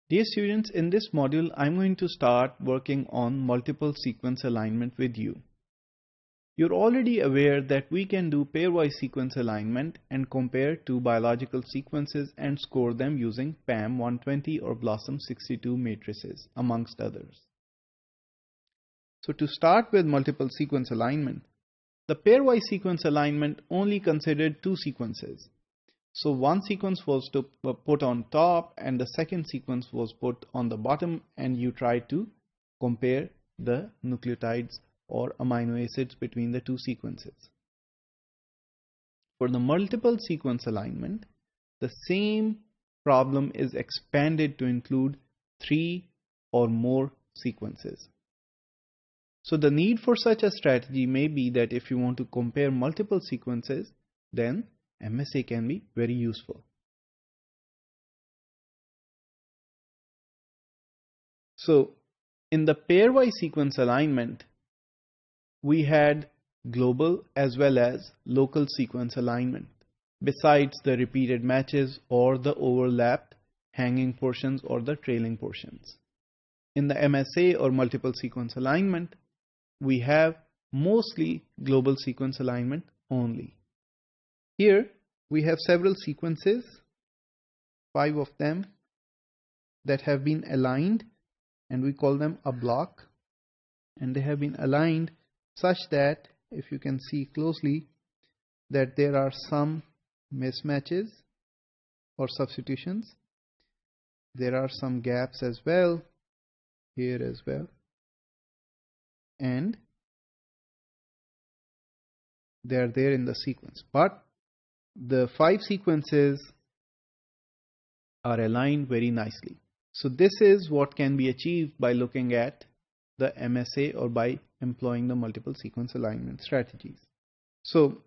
Dear students, in this module, I'm going to start working on multiple sequence alignment with you. You're already aware that we can do pairwise sequence alignment and compare two biological sequences and score them using PAM 120 or Blossom 62 matrices, amongst others. So to start with multiple sequence alignment, the pairwise sequence alignment only considered two sequences. So one sequence was put on top and the second sequence was put on the bottom, and you try to compare the nucleotides or amino acids between the two sequences. For the multiple sequence alignment, the same problem is expanded to include 3 or more sequences. So the need for such a strategy may be that if you want to compare multiple sequences, then MSA can be very useful. So in the pairwise sequence alignment, we had global as well as local sequence alignment, besides the repeated matches or the overlapped hanging portions or the trailing portions. In the MSA or multiple sequence alignment, we have mostly global sequence alignment only. Here we have several sequences, 5 of them, that have been aligned, and we call them a block, and they have been aligned such that, if you can see closely, that there are some mismatches or substitutions. There are some gaps as well, here as well, and they are there in the sequence. But the 5 sequences are aligned very nicely. So this is what can be achieved by looking at the MSA or by employing the multiple sequence alignment strategies. So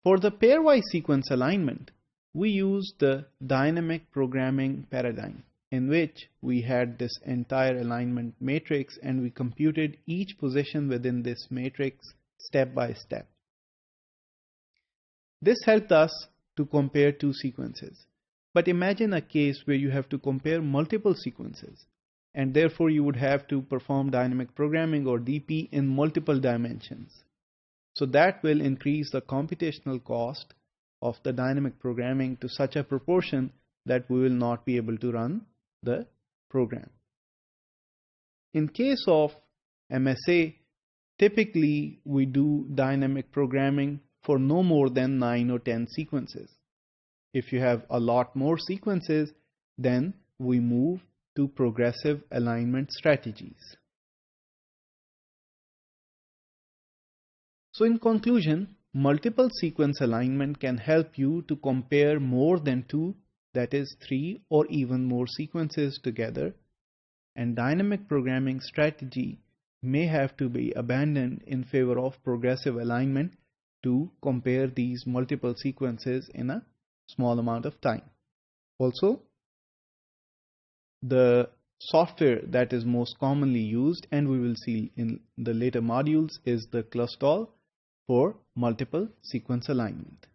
for the pairwise sequence alignment, we use the dynamic programming paradigm, in which we had this entire alignment matrix and we computed each position within this matrix step by step. This helped us to compare two sequences. But imagine a case where you have to compare multiple sequences, and therefore you would have to perform dynamic programming or DP in multiple dimensions. So that will increase the computational cost of the dynamic programming to such a proportion that we will not be able to run the program. In case of MSA, typically we do dynamic programming for no more than 9 or 10 sequences. If you have a lot more sequences, then we move to progressive alignment strategies. So in conclusion, multiple sequence alignment can help you to compare more than 2, that is 3 or even more sequences together, and dynamic programming strategy may have to be abandoned in favor of progressive alignment to compare these multiple sequences in a small amount of time. Also, the software that is most commonly used, and we will see in the later modules, is the Clustal for multiple sequence alignment.